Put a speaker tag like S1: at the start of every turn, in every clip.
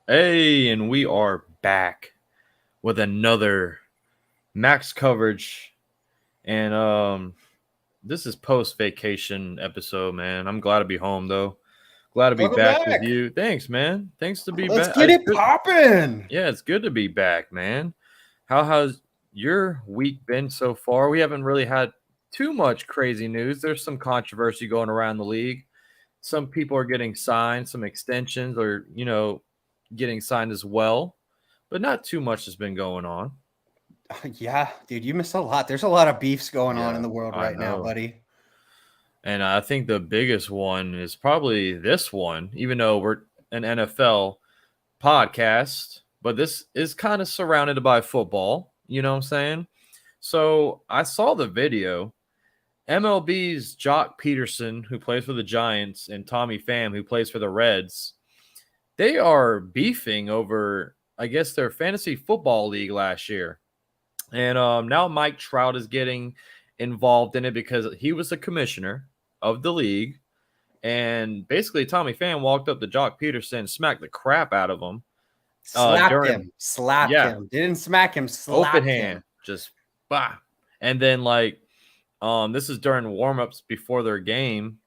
S1: Hey, and we are back with another max coverage. And this is post vacation episode, man. I'm glad to be home though. Glad to be
S2: Welcome
S1: back with
S2: back.
S1: you. Thanks, man. Thanks to be
S2: Let's
S1: back.
S2: get it popping.
S1: Yeah, it's good to be back, man. How has your week been so far? We haven't really had too much crazy news. There's some controversy going around the league. Some people are getting signed, some extensions, or getting signed as well, but not too much has been going on.
S2: Yeah, dude, you missed a lot. There's a lot of beefs going on in
S1: Yeah,
S2: the world
S1: I
S2: right now,
S1: know.
S2: buddy.
S1: And I think the biggest one is probably this one, even though we're an NFL podcast, but this is kind of surrounded by football. You know what I'm saying? So I saw the video. MLB's Jock Pederson, who plays for the Giants, and Tommy Pham, who plays for the Reds, they are beefing over, I guess, their fantasy football league last year. And now Mike Trout is getting involved in it because he was the commissioner of the league. And basically, Tommy Pham walked up to Jock Pederson, smacked the crap out of him.
S2: Slapped
S1: During,
S2: him. Slapped
S1: yeah,
S2: him. Didn't smack him.
S1: open
S2: Slapped
S1: hand,
S2: him.
S1: just bah. And then this is during warmups before their game.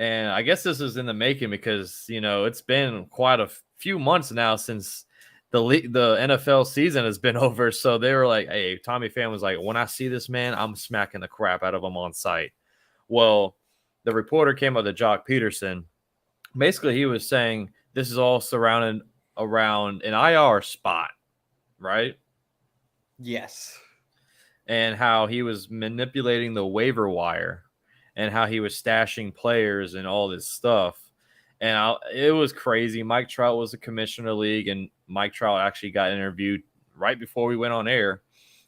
S1: And I guess this is in the making because, it's been quite a few months now since the NFL season has been over. So they were like, hey, Tommy Pham was like, when I see this man, I'm smacking the crap out of him on site. Well, the reporter came up to Jock Pederson. Basically, he was saying this is all surrounded around an IR spot, right?
S2: Yes.
S1: And how he was manipulating the waiver wire and how he was stashing players and all this stuff. And it was crazy. Mike Trout was the commissioner of the league, and Mike Trout actually got interviewed right before we went on air.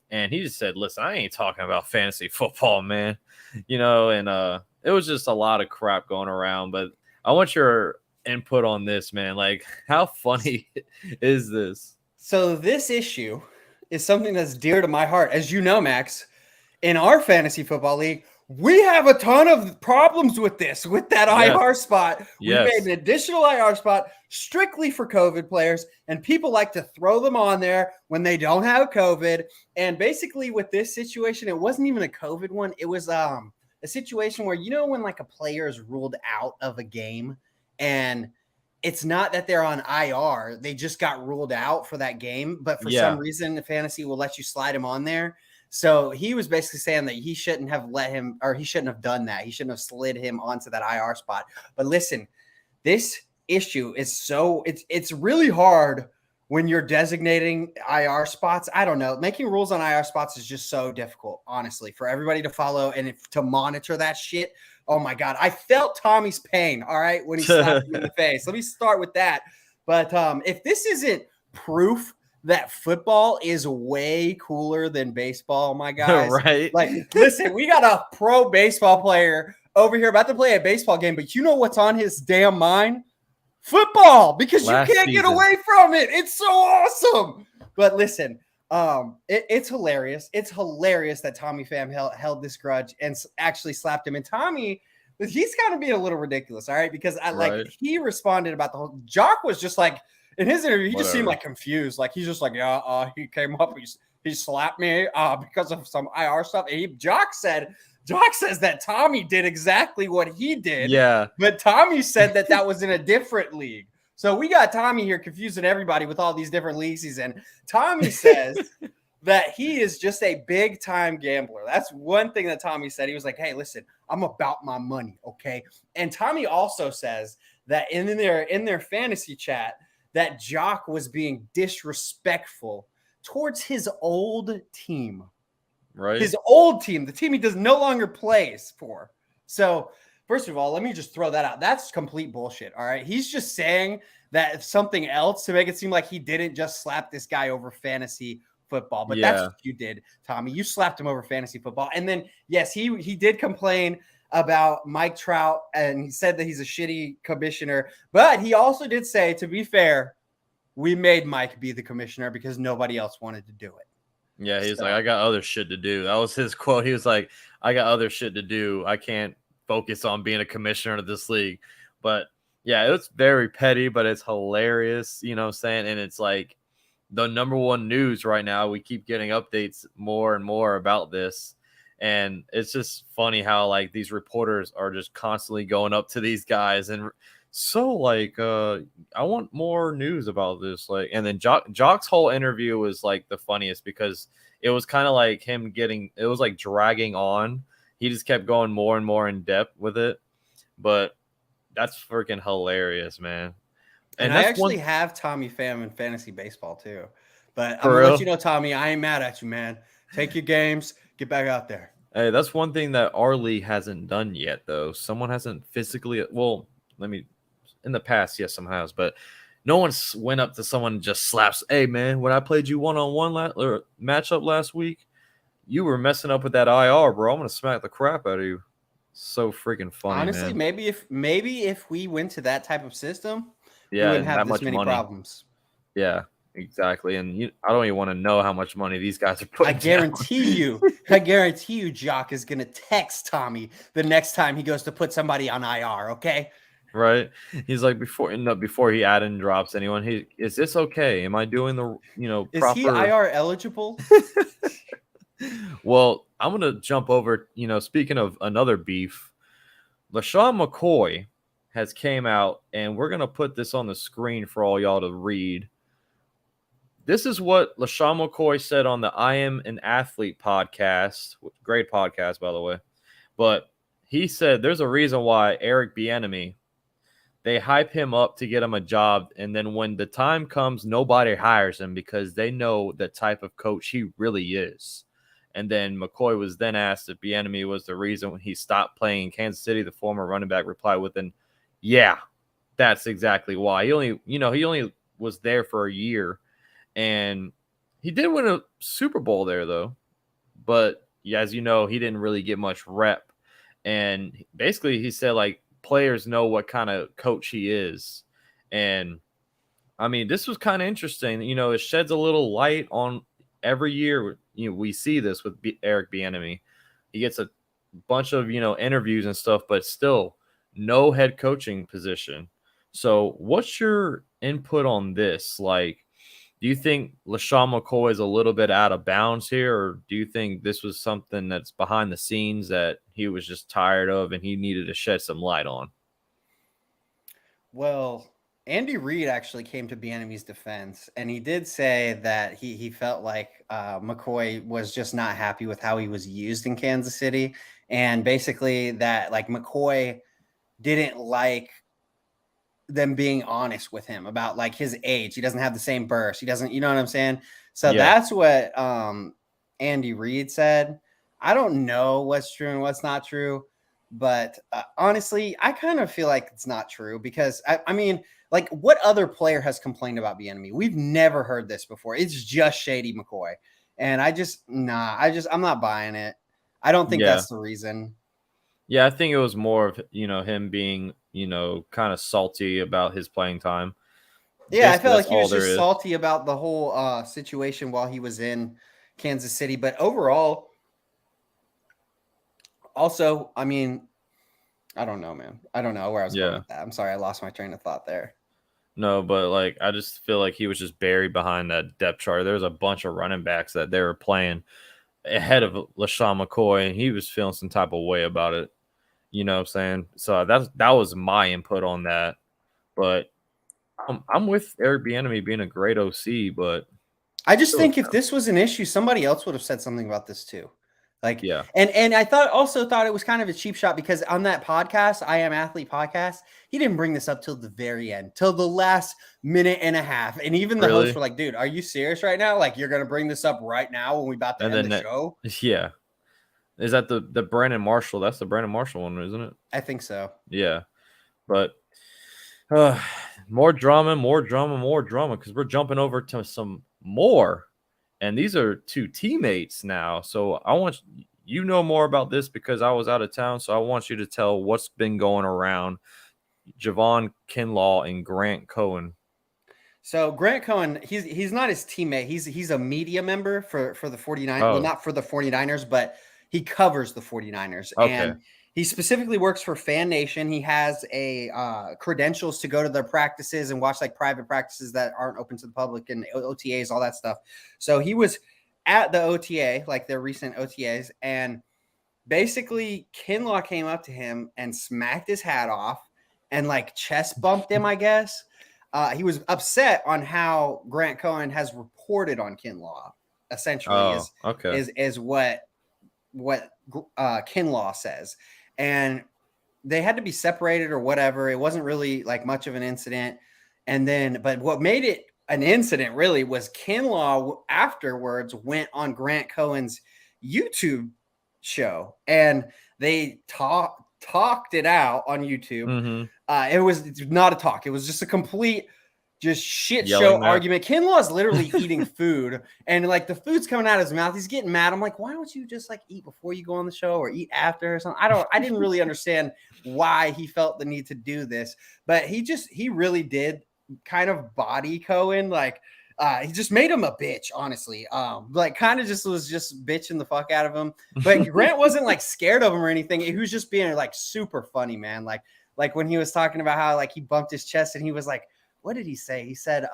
S1: And he just said, listen, I ain't talking about fantasy football, man. And it was just a lot of crap going around. But I want your input on this, man. Like, how funny is this?
S2: So this issue is something that's dear to my heart. As you know, Max, in our fantasy football league, we have a ton of problems with this, with that IR spot.
S1: Yes.
S2: We made an additional IR spot strictly for COVID players, and people like to throw them on there when they don't have COVID. And basically with this situation, it wasn't even a COVID one. It was a situation where, when like a player is ruled out of a game and it's not that they're on IR, they just got ruled out for that game. But for some reason, the fantasy will let you slide him on there. So he was basically saying that he shouldn't have he shouldn't have done that. He shouldn't have slid him onto that IR spot. But listen, this issue is it's really hard when you're designating IR spots. I don't know. Making rules on IR spots is just so difficult, honestly, for everybody to follow and to monitor that shit. Oh my God. I felt Tommy's pain, all right, when he slapped me in the face. Let me start with that. But if this isn't proof that football is way cooler than baseball, my guys.
S1: Right.
S2: Like, listen, we got a pro baseball player over here about to play a baseball game, but you know what's on his damn mind? Football, because you can't get away from it. It's so awesome. But listen, it's hilarious. It's hilarious that Tommy Pham held this grudge and actually slapped him. And Tommy, he's kind of being a little ridiculous, all right? Because he responded about the whole. Jock was just like, in his interview, he just seemed like confused. Like, he's just like, yeah, he came up, he slapped me because of some IR stuff. And Jock says that Tommy did exactly what he did.
S1: Yeah.
S2: But Tommy said that was in a different league. So we got Tommy here confusing everybody with all these different leagues he's in. Tommy says that he is just a big time gambler. That's one thing that Tommy said. He was like, hey, listen, I'm about my money. Okay. And Tommy also says that in their fantasy chat, that Jock was being disrespectful towards his old team.
S1: Right.
S2: His old team, the team he no longer plays for. So, first of all, let me just throw that out. That's complete bullshit, all right? He's just saying that something else to make it seem like he didn't just slap this guy over fantasy football. But that's what you did, Tommy. You slapped him over fantasy football. And then, yes, he did complain about Mike Trout, and he said that he's a shitty commissioner. But he also did say, to be fair, we made Mike be the commissioner because nobody else wanted to do it.
S1: Yeah, he's like, I got other shit to do. That was his quote. He was like, I got other shit to do. I can't focus on being a commissioner of this league. But Yeah, it's very petty, but it's hilarious, you know what I'm saying? And it's like the number one news right now. We keep getting updates more and more about this. And it's just funny how like these reporters are just constantly going up to these guys and so like I want more news about this. Like, and then Jock's whole interview was like the funniest because it was kind of like him it was like dragging on. He just kept going more and more in depth with it. But that's freaking hilarious, man.
S2: And I actually have Tommy Pham in fantasy baseball too. But I'm going to let you know, Tommy, I ain't mad at you, man. Take your games, get back out there.
S1: Hey, that's one thing that our league hasn't done yet, though. Someone hasn't physically, well, in the past, yes, someone has, but no one went up to someone and just slaps, hey, man, when I played you one-on-one matchup last week, you were messing up with that IR, bro. I'm going to smack the crap out of you. So freaking funny,
S2: honestly,
S1: man.
S2: Maybe if we went to that type of system,
S1: yeah,
S2: we wouldn't have this many problems.
S1: Yeah, exactly. And I don't even want to know how much money these guys are putting.
S2: I guarantee you, Jock is going to text Tommy the next time he goes to put somebody on IR, okay?
S1: Right. He's like, before he add and drops anyone, is this okay? Am I doing the,
S2: proper? Is he IR eligible?
S1: Well, I'm going to jump over, speaking of another beef, LeSean McCoy has came out, and we're going to put this on the screen for all y'all to read. This is what LeSean McCoy said on the I Am an Athlete podcast. Great podcast, by the way. But he said there's a reason why Eric Bieniemy, they hype him up to get him a job, and then when the time comes, nobody hires him because they know the type of coach he really is. And then McCoy was then asked if Bieniemy was the reason when he stopped playing in Kansas City. The former running back replied with yeah, that's exactly why. He only was there for a year, and he did win a Super Bowl there, though. But as you know, he didn't really get much rep. And basically he said, like, players know what kind of coach he is. And, I mean, this was kind of interesting. It sheds a little light on every year. We see this with Eric Bieniemy. He gets a bunch of, interviews and stuff, but still no head coaching position. So what's your input on this? Like, do you think LeSean McCoy is a little bit out of bounds here, or do you think this was something that's behind the scenes that he was just tired of and he needed to shed some light on?
S2: Well, Andy Reid actually came to Bieniemy's defense, and he did say that he felt like McCoy was just not happy with how he was used in Kansas City, and basically that like McCoy didn't like them being honest with him about like his age. He doesn't have the same burst. He doesn't, you know what I'm saying? So that's what Andy Reid said. I don't know what's true and what's not true, but honestly, I kind of feel like it's not true because I mean, like, what other player has complained about Bieniemy? We've never heard this before. It's just Shady McCoy. And I'm not buying it. I don't think that's the reason.
S1: Yeah, I think it was more of, him being, kind of salty about his playing time.
S2: Yeah, I felt like he was just salty about the whole situation while he was in Kansas City. But overall, also, I mean, I don't know, man. I don't know where I was going with that. I'm sorry, I lost my train of thought there.
S1: No, but like I just feel like he was just buried behind that depth chart. There was a bunch of running backs that they were playing ahead of LeSean McCoy, and he was feeling some type of way about it. You know what I'm saying? So that was my input on that. But I'm with Eric Bieniemy being a great OC, but
S2: I just think if this was an issue, somebody else would have said something about this too. Like, yeah. And I thought it was kind of a cheap shot because on that podcast, I Am Athlete podcast, he didn't bring this up till the very end, till the last minute and a half. And even the hosts were like, dude, are you serious right now? Like, you're going to bring this up right now when we about to end the show?
S1: Yeah. Is that the Brandon Marshall? That's the Brandon Marshall one, isn't it?
S2: I think so.
S1: Yeah. But more drama because we're jumping over to some more. And these are two teammates now. So I want you know more about this because I was out of town. So I want you to tell what's been going around Javon, Kinlaw, and Grant Cohen.
S2: So Grant Cohen, he's not his teammate. He's a media member for the 49ers. Well, not for the 49ers, but he covers the 49ers.
S1: Okay.
S2: And He specifically works for Fan Nation. He has a credentials to go to their practices and watch like private practices that aren't open to the public and OTAs, all that stuff. So he was at the OTA, like their recent OTAs, and basically Kinlaw came up to him and smacked his hat off and like chest bumped him, I guess. He was upset on how Grant Cohen has reported on Kinlaw, essentially is what Kinlaw says. And they had to be separated or whatever. It wasn't really like much of an incident. And then, but what made it an incident really was Kinlaw afterwards went on Grant Cohen's YouTube show and they talked it out on YouTube.
S1: Mm-hmm.
S2: It was not a talk. It was just a complete shit show argument. Kinlaw's literally eating food and like the food's coming out of his mouth. He's getting mad. I'm like, why don't you just like eat before you go on the show or eat after or something? I didn't really understand why he felt the need to do this, but he really did kind of body Cohen. Like, he just made him a bitch, honestly. Like kind of was just bitching the fuck out of him. But Grant wasn't like scared of him or anything. He was just being like super funny, man. Like when he was talking about how like he bumped his chest and he was like, what did he say? He said,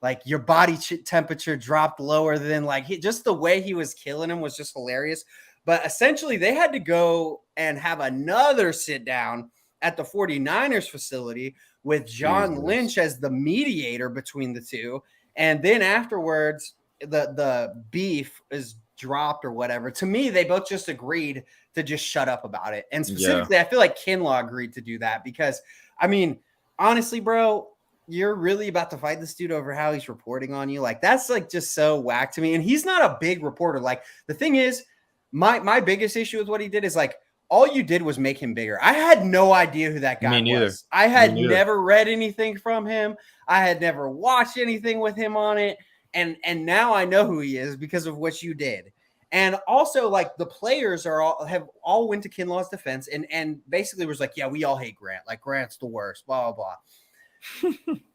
S2: like your body temperature dropped lower than like just the way he was killing him was just hilarious. But essentially they had to go and have another sit down at the 49ers facility with John Lynch as the mediator between the two. And then afterwards, the beef is dropped or whatever. To me, they both just agreed to just shut up about it. And specifically, I feel like Kinlaw agreed to do that because, I mean, honestly, bro, you're really about to fight this dude over how he's reporting on you. Like, that's like just so whack to me. And he's not a big reporter. Like, the thing is, my biggest issue with what he did is like, all you did was make him bigger. I had no idea who that guy was. I had never read anything from him. I had never watched anything with him on it. And now I know who he is because of what you did. And also, like, the players have all went to Kinlaw's defense and basically was like, yeah, we all hate Grant. Like, Grant's the worst, blah, blah, blah.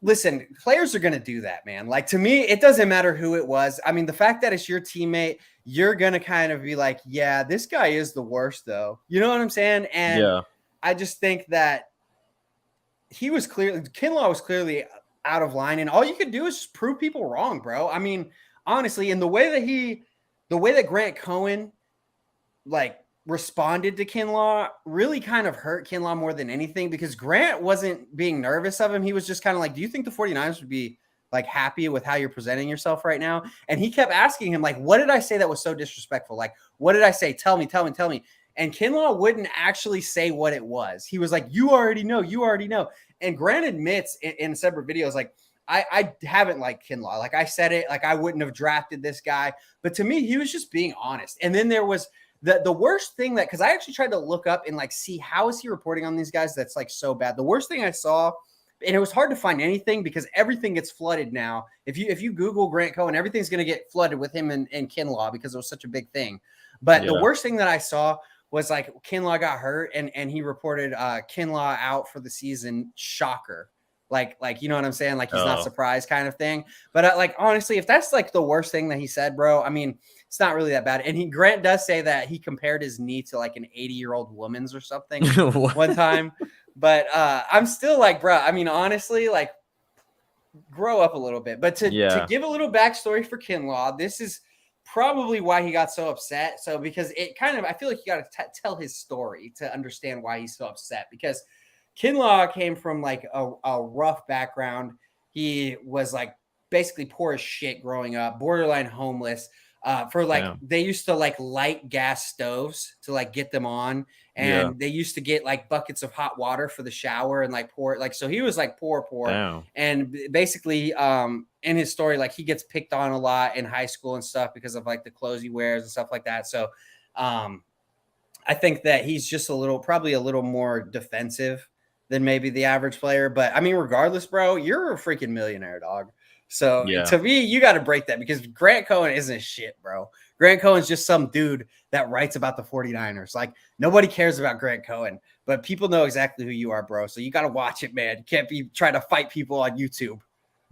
S2: Listen, players are going to do that, man. Like, to me, it doesn't matter who it was. I mean, the fact that it's your teammate, you're going to kind of be like, yeah, this guy is the worst, though. You know what I'm saying? And I just think that Kinlaw was clearly out of line. And all you could do is just prove people wrong, bro. I mean, honestly, and the way that Grant Cohen, like, responded to Kinlaw really kind of hurt Kinlaw more than anything because Grant wasn't being nervous of him. He was just kind of like, do you think the 49ers would be like happy with how you're presenting yourself right now? And he kept asking him, like, what did I say that was so disrespectful? Like, what did I say? Tell me. And Kinlaw wouldn't actually say what it was. He was like, you already know. And Grant admits in separate videos, like, I haven't liked Kinlaw. Like I said it, like I wouldn't have drafted this guy. But to me, he was just being honest. And then there was the worst thing that, because I actually tried to look up and like see how is he reporting on these guys that's like so bad. The worst thing I saw, and it was hard to find anything because everything gets flooded now. If you Google Grant Cohen, everything's going to get flooded with him and Kinlaw because it was such a big thing. But the worst thing that I saw was like Kinlaw got hurt and he reported Kinlaw out for the season. Shocker. Like, you know what I'm saying? Like he's not surprised kind of thing. But like, honestly, if that's like the worst thing that he said, bro, I mean, it's not really that bad. And Grant does say that he compared his knee to like an 80-year-old woman's or something one time. But I'm still like, bro, I mean, honestly, like grow up a little bit. But to give a little backstory for Kinlaw, this is probably why he got so upset. So because it kind of, I feel like you got to tell his story to understand why he's so upset, because Kinlaw came from like a rough background. He was like basically poor as shit growing up, borderline homeless. They used to like light gas stoves to like get them on, and they used to get like buckets of hot water for the shower and like pour it. Like, so he was like poor. And basically, in his story, like he gets picked on a lot in high school and stuff because of like the clothes he wears and stuff like that. So, I think that he's just probably a little more defensive than maybe the average player. But I mean, regardless, bro, you're a freaking millionaire, dog. So to me, you got to break that, because Grant Cohen isn't shit, bro. Grant Cohen's just some dude that writes about the 49ers. Like, nobody cares about Grant Cohen, but people know exactly who you are, bro. So you got to watch it, man. You can't be trying to fight people on YouTube.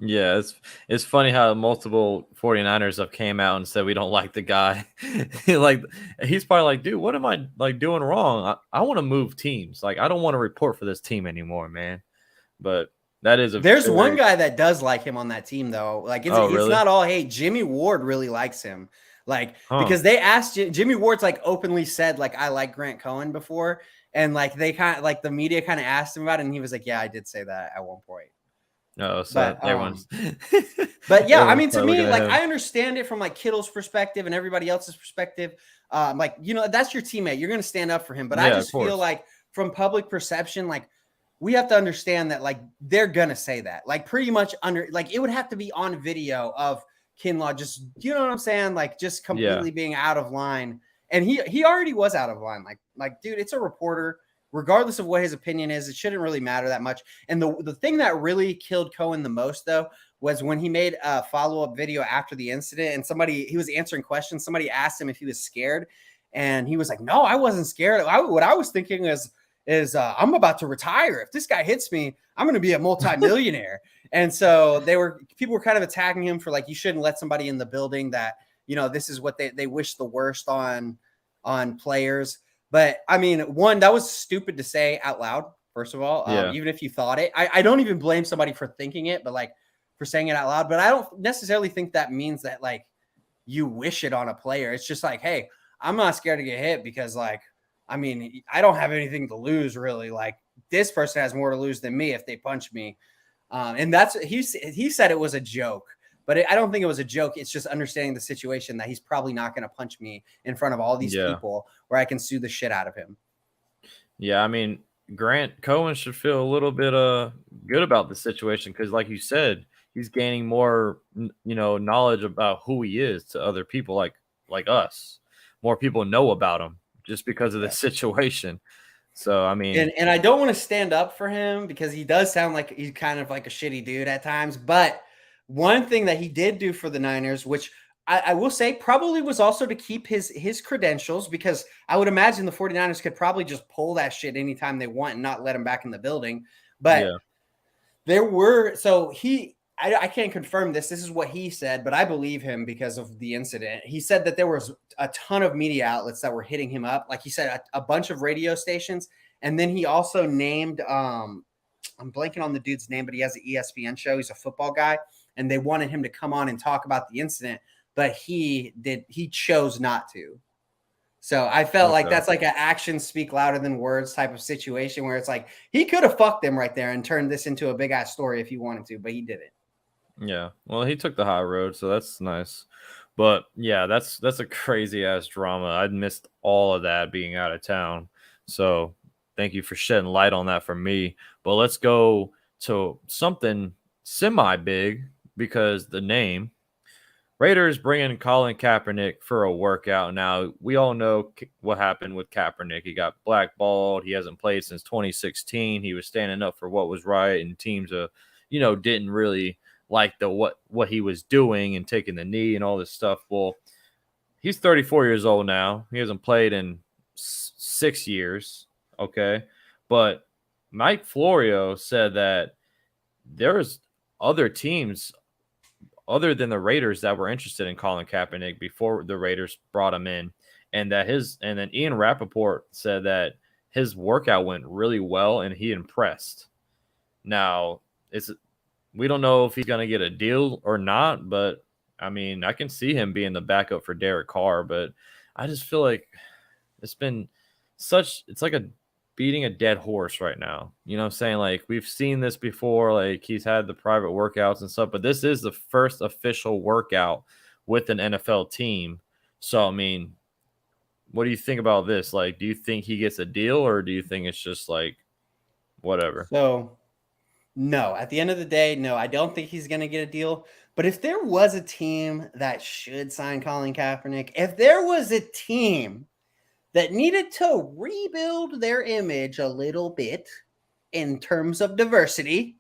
S1: Yeah, it's funny how multiple 49ers have came out and said we don't like the guy. Like he's probably like, dude, what am I like doing wrong? I want to move teams. Like I don't want to report for this team anymore, man. But that is a
S2: There's one guy that does like him on that team, though. Like it's
S1: really?
S2: not all hate. Jimmy Ward really likes him. Like because they asked Jimmy Ward's like openly said like I like Grant Cohen before, and like they kind of like the media kind of asked him about it, and he was like, yeah, I did say that at one point.
S1: No, so everyone's.
S2: But yeah, I mean, to me, like I understand it from like Kittle's perspective and everybody else's perspective. Like that's your teammate. You're going to stand up for him. But I just feel like from public perception, like we have to understand that like they're going to say that. Like pretty much like it would have to be on video of Kinlaw just, you know what I'm saying? Like just completely being out of line. And he already was out of line. Like dude, it's a reporter. Regardless of what his opinion is, it shouldn't really matter that much. And the thing that really killed Cohen the most, though, was when he made a follow-up video after the incident and he was answering questions. Somebody asked him if he was scared. And he was like, no, I wasn't scared. What I was thinking is I'm about to retire. If this guy hits me, I'm going to be a multimillionaire. And so people were kind of attacking him for like, you shouldn't let somebody in the building that, this is what they wish the worst on players. But I mean, one, that was stupid to say out loud, first of all, even if you thought it. I don't even blame somebody for thinking it, but like for saying it out loud. But I don't necessarily think that means that like you wish it on a player. It's just like, hey, I'm not scared to get hit because like, I mean, I don't have anything to lose really. Like this person has more to lose than me if they punch me. And he said it was a joke. But I don't think it was a joke. It's just understanding the situation that he's probably not going to punch me in front of all these people where I can sue the shit out of him.
S1: Yeah, I mean, Grant Cohen should feel a little bit good about the situation because, like you said, he's gaining more, knowledge about who he is to other people like us. More people know about him just because of the situation. So, I mean.
S2: And I don't want to stand up for him because he does sound like he's kind of like a shitty dude at times, but one thing that he did do for the Niners, which I will say probably was also to keep his credentials, because I would imagine the 49ers could probably just pull that shit anytime they want and not let him back in the building. But I can't confirm this. This is what he said, but I believe him because of the incident. He said that there was a ton of media outlets that were hitting him up. Like he said, a bunch of radio stations. And then he also named, I'm blanking on the dude's name, but he has an ESPN show. He's a football guy. And they wanted him to come on and talk about the incident, but he chose not to. So I felt like that's like an actions speak louder than words type of situation where it's like he could have fucked them right there and turned this into a big ass story if he wanted to, but he didn't.
S1: Yeah. Well, he took the high road, so that's nice. But yeah, that's a crazy ass drama. I'd missed all of that being out of town. So thank you for shedding light on that for me. But let's go to something semi-big. Because the name, Raiders bringing Colin Kaepernick for a workout. Now, we all know what happened with Kaepernick. He got blackballed. He hasn't played since 2016. He was standing up for what was right, and teams, didn't really like what he was doing and taking the knee and all this stuff. Well, he's 34 years old now. He hasn't played in 6 years, okay? But Mike Florio said that there's other teams other than the Raiders that were interested in Colin Kaepernick before the Raiders brought him in, and then Ian Rappaport said that his workout went really well and he impressed. Now, we don't know if he's going to get a deal or not, but I mean, I can see him being the backup for Derek Carr, but I just feel like it's like beating a dead horse right now. You know what I'm saying? Like, we've seen this before. Like, he's had the private workouts and stuff, but this is the first official workout with an NFL team. So, I mean, what do you think about this? Like, do you think he gets a deal, or do you think it's just like whatever?
S2: So, no. At the end of the day, no, I don't think he's going to get a deal. But if there was a team that should sign Colin Kaepernick, if there was a team that needed to rebuild their image a little bit in terms of diversity,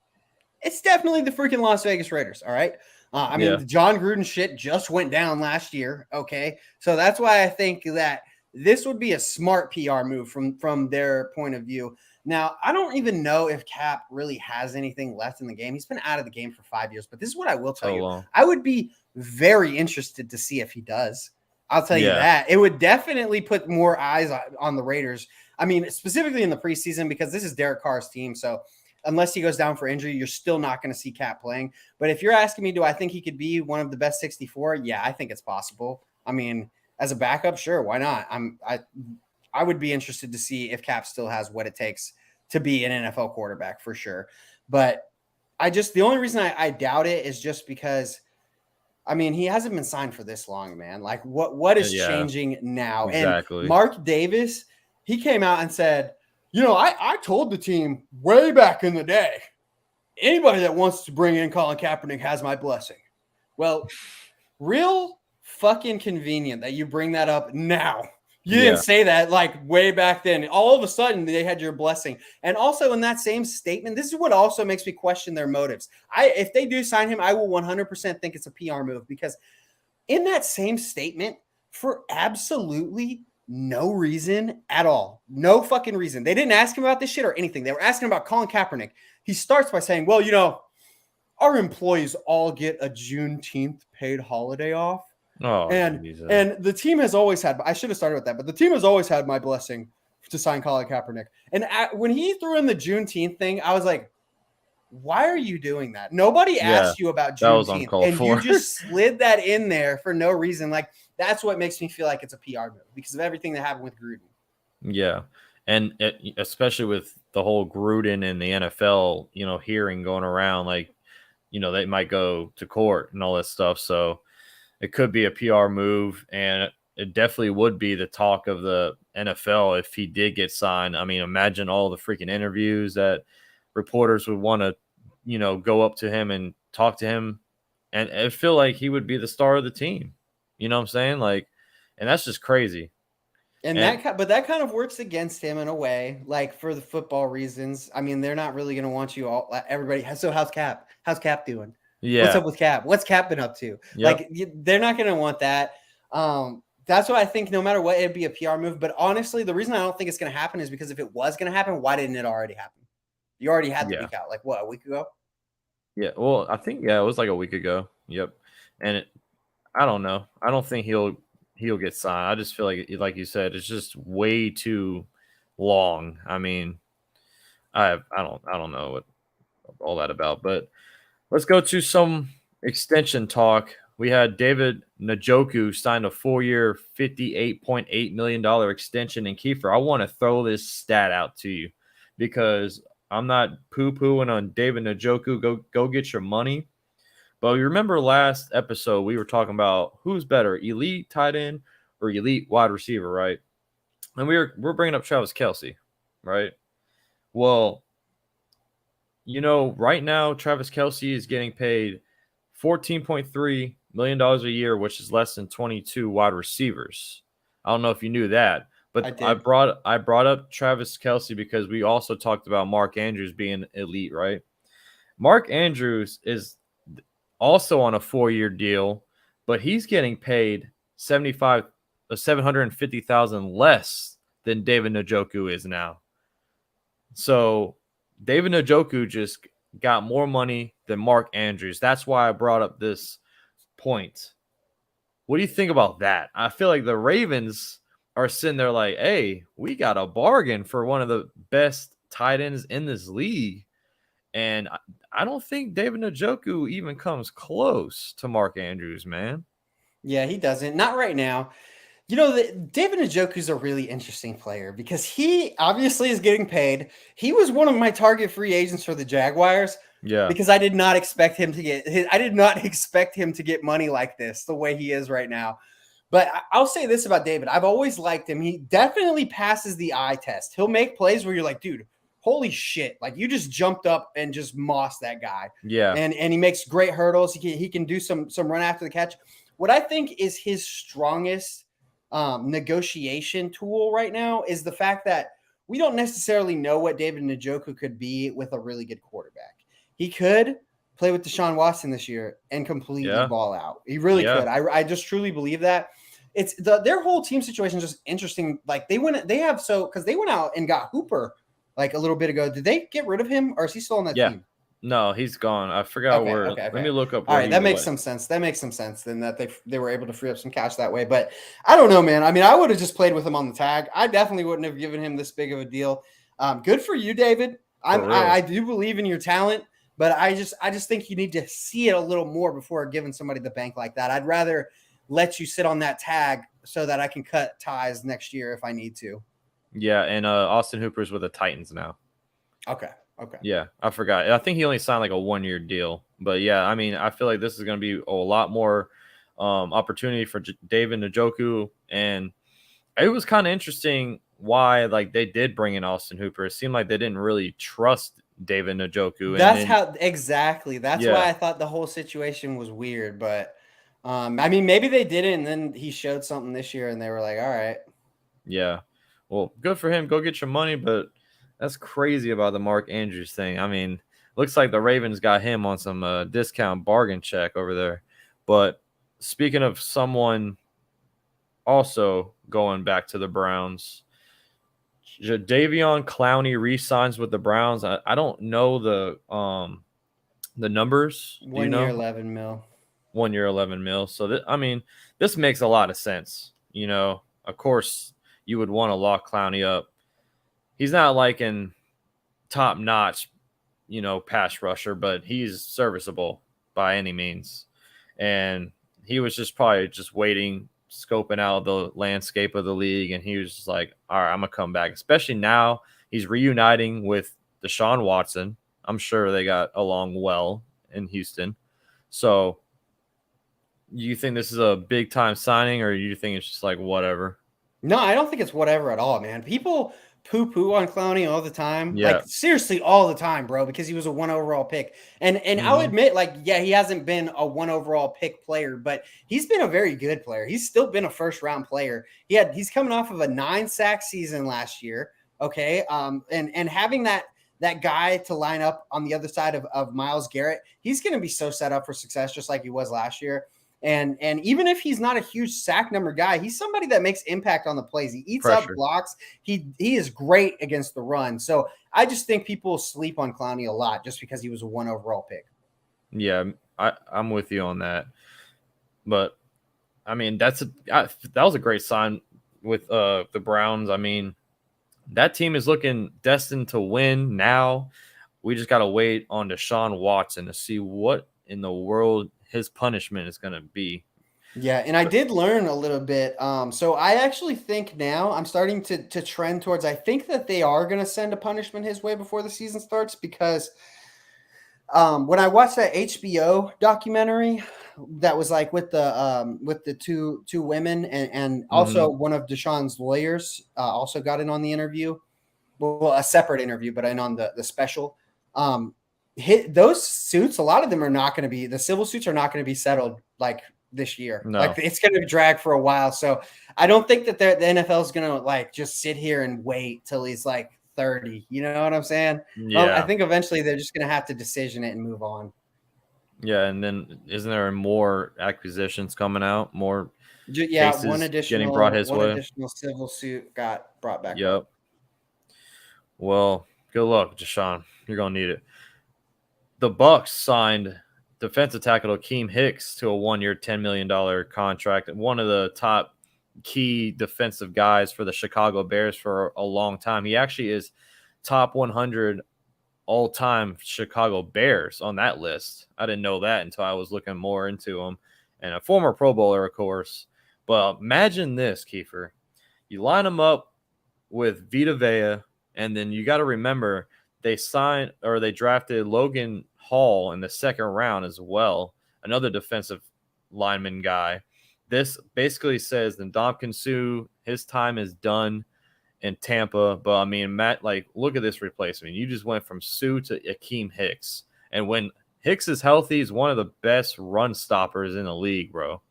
S2: it's definitely the freaking Las Vegas Raiders, all right? The John Gruden shit just went down last year, okay? So that's why I think that this would be a smart PR move from their point of view. Now, I don't even know if Cap really has anything left in the game. He's been out of the game for 5 years, but this is what I will tell you.
S1: Long.
S2: I would be very interested to see if he does. I'll tell you that. It would definitely put more eyes on the Raiders. I mean, specifically in the preseason, because this is Derek Carr's team. So unless he goes down for injury, you're still not going to see Cap playing. But if you're asking me, do I think he could be one of the best 64? Yeah, I think it's possible. I mean, as a backup, sure, why not? I would be interested to see if Cap still has what it takes to be an NFL quarterback for sure. But the only reason I doubt it is just because, I mean, he hasn't been signed for this long, man. Like what is changing now?
S1: Exactly.
S2: And Mark Davis, he came out and said, I told the team way back in the day, anybody that wants to bring in Colin Kaepernick has my blessing. Well, real fucking convenient that you bring that up now. You didn't say that like way back then. All of a sudden, they had your blessing. And also in that same statement, this is what also makes me question their motives. If they do sign him, I will 100% think it's a PR move, because in that same statement, for absolutely no reason at all, no fucking reason, they didn't ask him about this shit or anything. They were asking about Colin Kaepernick. He starts by saying, well, our employees all get a Juneteenth paid holiday off.
S1: Oh,
S2: and the team has always had, I should have started with that, but the team has always had my blessing to sign Colin Kaepernick. And when he threw in the Juneteenth thing, I was like, why are you doing that? Nobody asked you about Juneteenth.
S1: That was uncalled for.
S2: You just slid that in there for no reason. Like, that's what makes me feel like it's a PR move, because of everything that happened with Gruden.
S1: Yeah. And especially with the whole Gruden and the NFL, hearing going around, like, they might go to court and all that stuff. So it could be a PR move, and it definitely would be the talk of the NFL if he did get signed. I mean, imagine all the freaking interviews that reporters would want to, go up to him and talk to him. And I feel like he would be the star of the team. You know what I'm saying? Like, and that's just crazy.
S2: But that kind of works against him in a way, like for the football reasons. I mean, they're not really going to want you all, everybody. So how's Cap? How's Cap doing?
S1: Yeah.
S2: What's up with Cap? What's Cap been up to?
S1: Yep.
S2: Like, they're not going to want that. That's why I think no matter what, it'd be a PR move. But honestly, the reason I don't think it's going to happen is because if it was going to happen, why didn't it already happen? You already had the week out. Like, what, a week ago?
S1: Yeah. Well, I think, it was like a week ago. Yep. And I don't know. I don't think he'll get signed. I just feel like you said, it's just way too long. I mean, I don't know what all that about, but let's go to some extension talk. We had David Njoku signed a 4-year, $58.8 million extension. And Kiefer, I want to throw this stat out to you, because I'm not poo-pooing on David Njoku. Go get your money. But you remember last episode, we were talking about who's better, elite tight end or elite wide receiver, right? And we're bringing up Travis Kelce, right? Well, right now, Travis Kelce is getting paid $14.3 million a year, which is less than 22 wide receivers. I don't know if you knew that, but I brought up Travis Kelce because we also talked about Mark Andrews being elite, right? Mark Andrews is also on a 4-year deal, but he's getting paid $750,000 less than David Njoku is now. So David Njoku just got more money than Mark Andrews. That's why I brought up this point. What do you think about that? I feel like the Ravens are sitting there like, hey, we got a bargain for one of the best tight ends in this league. And I don't think David Njoku even comes close to Mark Andrews, man.
S2: Yeah, he doesn't. Not right now. David Njoku is a really interesting player because he obviously is getting paid. He was one of my target free agents for the Jaguars.
S1: Yeah.
S2: Because I did not expect him to get money like this, the way he is right now. But I'll say this about David. I've always liked him. He definitely passes the eye test. He'll make plays where you're like, dude, holy shit. Like, you just jumped up and just mossed that guy.
S1: Yeah.
S2: And he makes great hurdles. He can do some run after the catch. What I think is his strongest negotiation tool right now is the fact that we don't necessarily know what David Njoku could be with a really good quarterback. He could play with Deshaun Watson this year and completely ball out. He really could. I just truly believe that. It's their whole team situation is just interesting. Like, because they went out and got Hooper like a little bit ago. Did they get rid of him, or is he still on that team?
S1: No, he's gone. I forgot where.
S2: Okay.
S1: Let me look up.
S2: All right, that makes some sense. That makes some sense then that they were able to free up some cash that way. But I don't know, man. I mean, I would have just played with him on the tag. I definitely wouldn't have given him this big of a deal. Good for you, David. I do believe in your talent, but I just think you need to see it a little more before giving somebody the bank like that. I'd rather let you sit on that tag so that I can cut ties next year if I need to.
S1: Yeah, and Austin Hooper's with the Titans now.
S2: Okay.
S1: Yeah, I forgot. I think he only signed like a 1-year deal. But yeah, I mean, I feel like this is going to be a lot more opportunity for David Njoku. And it was kind of interesting why like they did bring in Austin Hooper. It seemed like they didn't really trust David Njoku.
S2: That's why I thought the whole situation was weird. But I mean, maybe they didn't, and then he showed something this year, and they were like, all right.
S1: Yeah. Well, good for him. Go get your money, but that's crazy about the Mark Andrews thing. I mean, looks like the Ravens got him on some discount bargain check over there. But speaking of someone also going back to the Browns, Jadeveon Clowney re-signs with the Browns. I don't know the numbers.
S2: 1 year, $11 million.
S1: 1 year, $11 million. So I mean, this makes a lot of sense. Of course, you would want to lock Clowney up. He's not like an top-notch, pass rusher, but he's serviceable by any means. And he was just probably just waiting, scoping out the landscape of the league, and he was just like, all right, I'm going to come back. Especially now he's reuniting with Deshaun Watson. I'm sure they got along well in Houston. So you think this is a big-time signing, or you think it's just like whatever?
S2: No, I don't think it's whatever at all, man. People poo-poo on Clowney all the time.
S1: Yeah.
S2: Like, seriously, all the time, bro, because he was a 1 overall pick. And I'll admit, like, yeah, he hasn't been a 1 overall pick player, but he's been a very good player. He's still been a first-round player. He's coming off of a 9-sack season last year, okay? And having that guy to line up on the other side of Myles Garrett, he's going to be so set up for success just like he was last year. And even if he's not a huge sack number guy, he's somebody that makes impact on the plays. He eats up blocks. He is great against the run. So I just think people sleep on Clowney a lot just because he was a 1 overall pick.
S1: Yeah, I'm with you on that. But I mean, that was a great sign with the Browns. I mean, that team is looking destined to win now. We just got to wait on Deshaun Watson to see what in the world his punishment is going to be.
S2: Yeah, and I did learn a little bit. So I actually think now I'm starting to trend towards, I think that they are going to send a punishment his way before the season starts, because when I watched that HBO documentary that was like with the two women and also one of Deshaun's lawyers also got in on the interview. Well, a separate interview, but in on the special. Those suits, a lot of them are not going to be, the civil suits are not going to be settled like this year.
S1: No.
S2: Like, it's going to drag for a while. So I don't think that the NFL is going to like just sit here and wait till he's like 30. You know what I'm saying?
S1: Yeah.
S2: I think eventually they're just going to have to decision it and move on.
S1: Yeah. And then isn't there more acquisitions coming out? More cases
S2: one additional
S1: getting brought his way.
S2: Additional civil suit got brought back.
S1: Yep. Well, good luck, Deshaun. You're going to need it. The Bucs signed defensive tackle Akiem Hicks to a 1-year, $10 million contract. One of the top key defensive guys for the Chicago Bears for a long time. He actually is top 100 all-time Chicago Bears on that list. I didn't know that until I was looking more into him. And a former Pro Bowler, of course. But imagine this, Kiefer. You line him up with Vita Vea, and then you got to remember they drafted Logan Hall in the 2nd round as well, another defensive lineman guy. This basically says that Ndamukong Suh, his time is done in Tampa. But I mean, Matt, like, look at this replacement. You just went from Suh to Akiem Hicks. And when Hicks is healthy, he's one of the best run stoppers in the league, bro.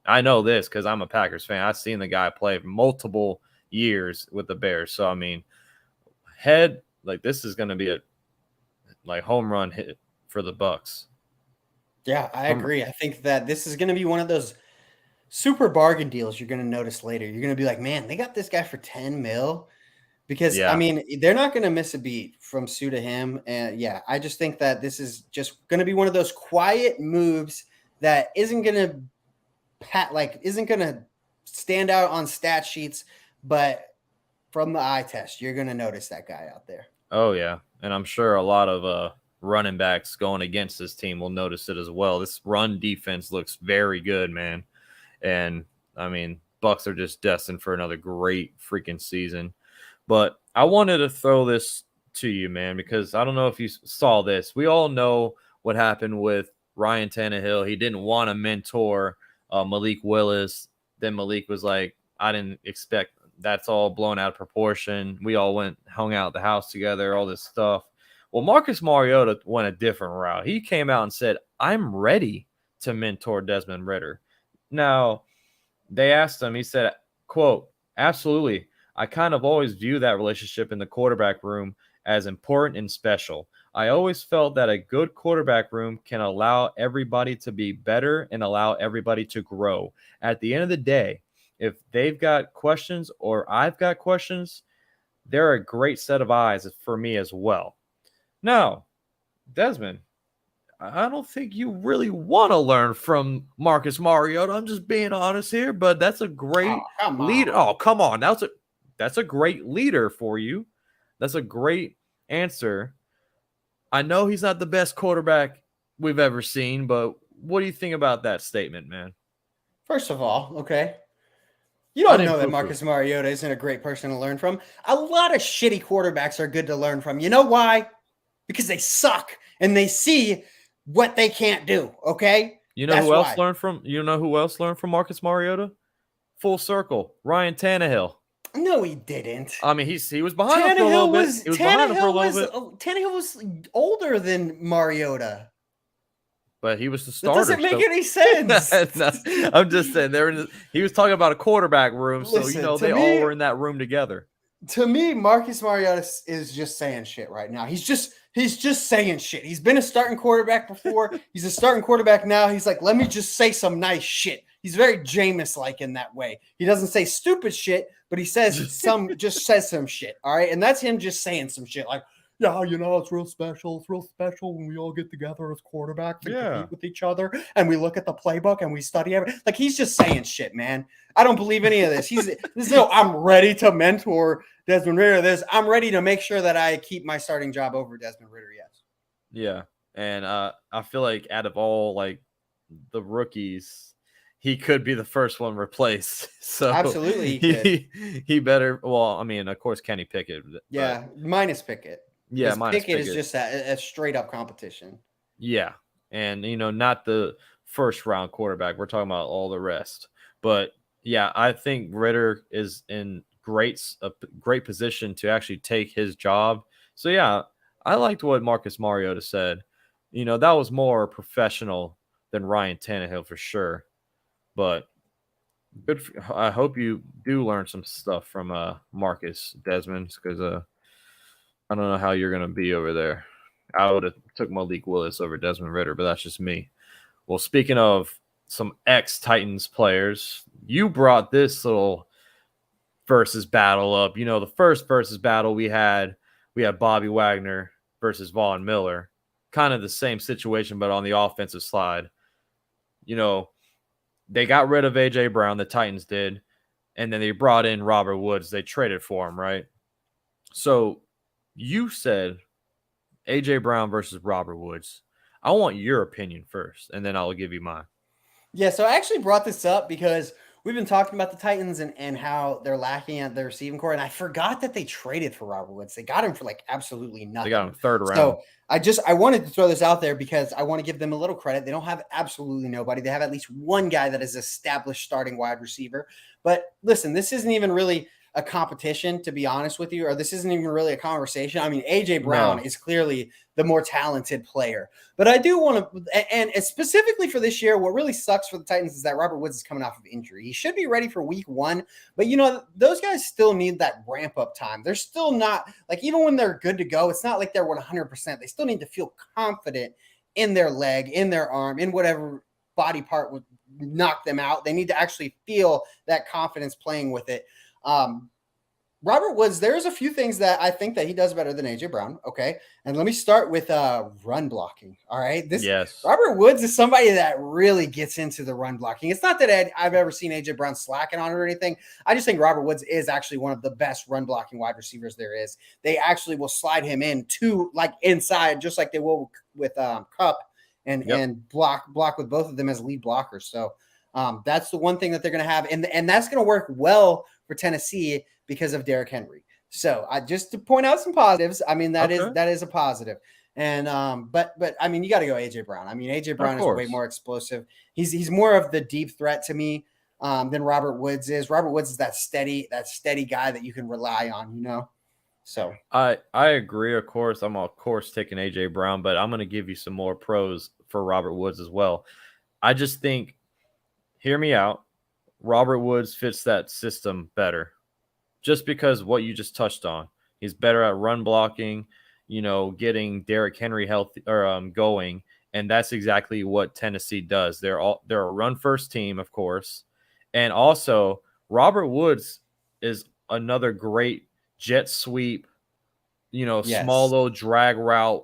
S1: I know this because I'm a Packers fan. I've seen the guy play multiple years with the Bears. So, I mean, this is going to be a home run hit for the Bucs.
S2: Yeah, I agree. I think that this is going to be one of those super bargain deals you're going to notice later. You're going to be like, man, they got this guy for $10 million. Because, I mean, they're not going to miss a beat from Sue to him. And, I just think that this is just going to be one of those quiet moves that isn't going to stand out on stat sheets, but from the eye test, you're going to notice that guy out there.
S1: Oh, yeah. And I'm sure a lot of running backs going against this team will notice it as well. This run defense looks very good, man. And, I mean, Bucs are just destined for another great freaking season. But I wanted to throw this to you, man, because I don't know if you saw this. We all know what happened with Ryan Tannehill. He didn't want to mentor Malik Willis. Then Malik was like, I didn't expect, that's all blown out of proportion. We all hung out at the house together, all this stuff. Well, Marcus Mariota went a different route. He came out and said, I'm ready to mentor Desmond Ritter. Now, they asked him, he said, quote, absolutely. I kind of always view that relationship in the quarterback room as important and special. I always felt that a good quarterback room can allow everybody to be better and allow everybody to grow. At the end of the day, if they've got questions or I've got questions, they're a great set of eyes for me as well. Now, Desmond, I don't think you really want to learn from Marcus Mariota. I'm just being honest here, but that's a great leader. Oh, come on. That's a great leader for you. That's a great answer. I know he's not the best quarterback we've ever seen, but what do you think about that statement, man?
S2: First of all, okay, you don't know that Marcus Mariota isn't a great person to learn from. A lot of shitty quarterbacks are good to learn from. You know why? Because they suck and they see what they can't do, okay?
S1: You know who else learned from Marcus Mariota? Full circle, Ryan Tannehill.
S2: No, he didn't.
S1: I mean, he was behind him for a little bit. He was behind him for a little bit.
S2: Tannehill was older than Mariota.
S1: But he was the starter.
S2: That doesn't make any sense.
S1: No, I'm just saying he was talking about a quarterback room,
S2: Listen,
S1: so they all were in that room together.
S2: To me, Marcus Mariota is just saying shit right now. He's just saying shit. He's been a starting quarterback before. He's a starting quarterback now. He's like, let me just say some nice shit. He's very Jameis-like in that way. He doesn't say stupid shit, but he says some shit. All right. And that's him just saying some shit like, yeah, it's real special. It's real special when we all get together as quarterbacks and compete with each other. And we look at the playbook and we study everything. Like, he's just saying shit, man. I don't believe any of this. I'm ready to mentor Desmond Ritter. I'm ready to make sure that I keep my starting job over Desmond Ritter. Yes.
S1: Yeah. And I feel like out of all like the rookies, he could be the first one replaced. So
S2: absolutely
S1: he better. Well, I mean, of course, Kenny Pickett.
S2: Yeah. Minus Pickett.
S1: Yeah,
S2: Pickett is just a straight up competition.
S1: Yeah, and not the first round quarterback. We're talking about all the rest. But yeah, I think Ritter is in a great position to actually take his job. So yeah, I liked what Marcus Mariota said. That was more professional than Ryan Tannehill for sure. But good. I hope you do learn some stuff from Marcus, Desmond, because I don't know how you're going to be over there. I would have took Malik Willis over Desmond Ritter, but that's just me. Well, speaking of some ex-Titans players, you brought this little versus battle up. The first versus battle we had Bobby Wagner versus Von Miller. Kind of the same situation, but on the offensive side. They got rid of A.J. Brown, the Titans did, and then they brought in Robert Woods. They traded for him, right? So you said A.J. Brown versus Robert Woods. I want your opinion first, and then I'll give you mine.
S2: Yeah, so I actually brought this up because we've been talking about the Titans and how they're lacking at their receiving core, and I forgot that they traded for Robert Woods. They got him for like absolutely nothing.
S1: They got him third round.
S2: So I wanted to throw this out there because I want to give them a little credit. They don't have absolutely nobody. They have at least one guy that is established starting wide receiver. But listen, this isn't even really a competition, to be honest with you, or this isn't even really a conversation. I mean, A.J. Brown is clearly the more talented player. But I do want to, and specifically for this year, what really sucks for the Titans is that Robert Woods is coming off of injury. He should be ready for week 1, but those guys still need that ramp up time. They're still not, like, even when they're good to go, it's not like they're 100%. They still need to feel confident in their leg, in their arm, in whatever body part would knock them out. They need to actually feel that confidence playing with it. Robert Woods, there's a few things that I think that he does better than AJ Brown. Okay. And let me start with run blocking. All right.
S1: Yes.
S2: Robert Woods is somebody that really gets into the run blocking. It's not that I've ever seen AJ Brown slacking on it or anything. I just think Robert Woods is actually one of the best run blocking wide receivers there is. They actually will slide him in to like inside, just like they will with Cup and block with both of them as lead blockers. So that's the one thing that they're going to have. And that's going to work well for Tennessee because of Derrick Henry. So just to point out some positives, I mean, that is a positive. And but I mean, you got to go AJ Brown. I mean, AJ Brown is way more explosive. He's more of the deep threat to me than Robert Woods is. Robert Woods is that steady guy that you can rely on, you know. So
S1: I agree. Of course, I'm taking AJ Brown, but I'm going to give you some more pros for Robert Woods as well. I just think, hear me out, Robert Woods fits that system better. Just because what you just touched on, he's better at run blocking, you know, getting Derrick Henry healthy or going, and that's exactly what Tennessee does. They're a run first team, of course, and also Robert Woods is another great jet sweep, you know, small little drag route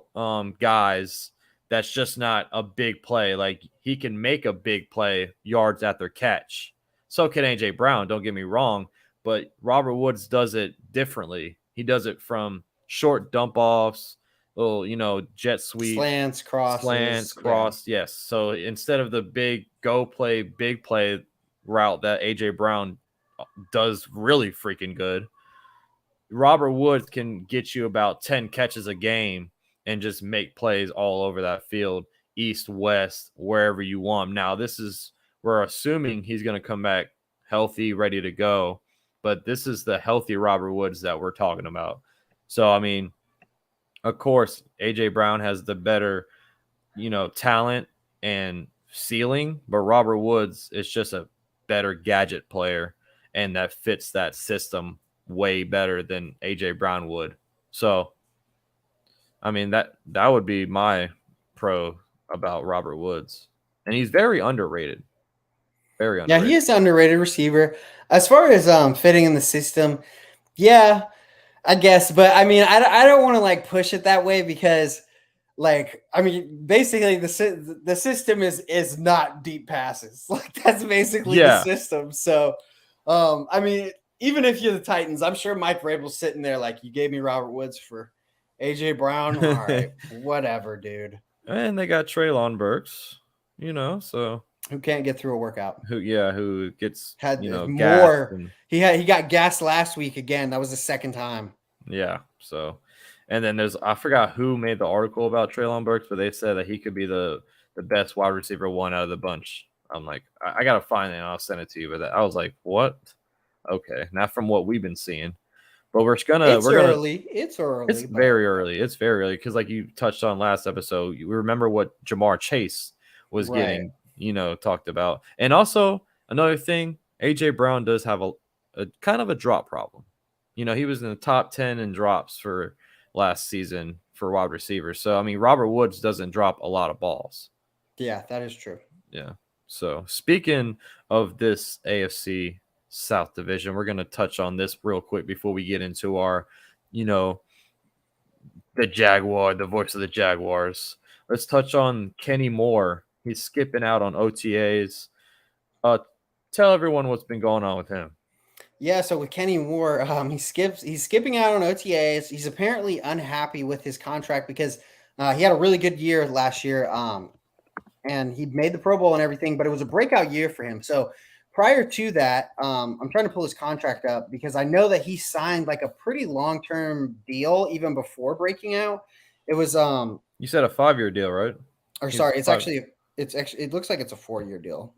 S1: guys. That's just not a big play. Like he can make a big play yards after catch. So can AJ Brown. Don't get me wrong. But Robert Woods does it differently. He does it from short dump offs, little, you know, jet sweep,
S2: slants, cross.
S1: Yes. So instead of the big play route that AJ Brown does really freaking good, Robert Woods can get you about 10 catches a game and just make plays all over that field, east, west, wherever you want him. Now, we're assuming he's going to come back healthy, ready to go. But this is the healthy Robert Woods that we're talking about. So, I mean, of course, AJ Brown has the better, you know, talent and ceiling, but Robert Woods is just a better gadget player, and that fits that system way better than AJ Brown would. So, I mean, that would be my pro about Robert Woods. And he's very underrated. Very underrated.
S2: Yeah, he is an underrated receiver. As far as fitting in the system, yeah, I guess. But I mean, I don't want to like push it that way because, like, I mean, basically the system is not deep passes. Like that's basically the system. So, I mean, even if you're the Titans, I'm sure Mike Vrabel's sitting there like, you gave me Robert Woods for AJ Brown. All right, whatever, dude.
S1: And they got Treylon Burks, you know, so.
S2: Who can't get through a workout?
S1: Who gets
S2: more? He got gassed last week again. That was the second time.
S1: Yeah. So, and then I forgot who made the article about Treylon Burks, but they said that he could be the best wide receiver one out of the bunch. I'm like, I gotta find it and I'll send it to you. But I was like, what? Okay, not from what we've been seeing. But It's early. It's very early. It's very early because, like you touched on last episode, you remember what Jamar Chase was getting. You know, talked about. And also another thing, AJ Brown does have a kind of a drop problem. You know, he was in the top 10 in drops for last season for wide receivers. So, I mean, Robert Woods doesn't drop a lot of balls.
S2: Yeah, that is true.
S1: Yeah. So, speaking of this AFC South division, we're going to touch on this real quick before we get into our, you know, the voice of the Jaguars. Let's touch on Kenny Moore. He's skipping out on OTAs. Tell everyone what's been going on with him.
S2: Yeah, so with Kenny Moore, he's skipping out on OTAs. He's apparently unhappy with his contract because he had a really good year last year, and he made the Pro Bowl and everything, but it was a breakout year for him. So prior to that, I'm trying to pull his contract up because I know that he signed like a pretty long-term deal even before breaking out. It was
S1: you said a 5-year deal, right?
S2: Or sorry, it looks like it's a 4-year deal.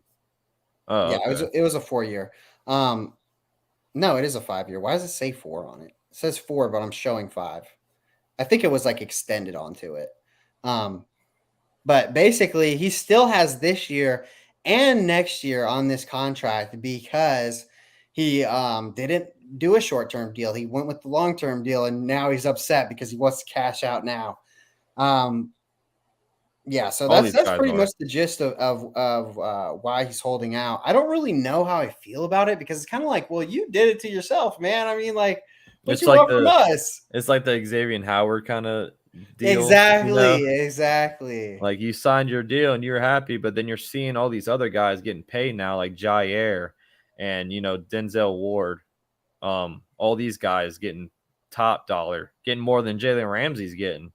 S1: Oh,
S2: yeah,
S1: okay.
S2: It was a 4-year. No, it is a 5-year. Why does it say 4 on it? It says 4, but I'm showing 5. I think it was like extended onto it. But basically, he still has this year and next year on this contract because he didn't do a short-term deal. He went with the long-term deal, and now he's upset because he wants to cash out now. Yeah, so that's pretty much the gist of why he's holding out. I don't really know how I feel about it because it's kind of like, well, you did it to yourself, man. I mean, like, What
S1: It's
S2: you
S1: like
S2: want from us?
S1: it's like the Xavier Howard kind of deal.
S2: Exactly.
S1: Like you signed your deal and you're happy, but then you're seeing all these other guys getting paid now, like Jair and Denzel Ward. All these guys getting top dollar, getting more than Jalen Ramsey's getting.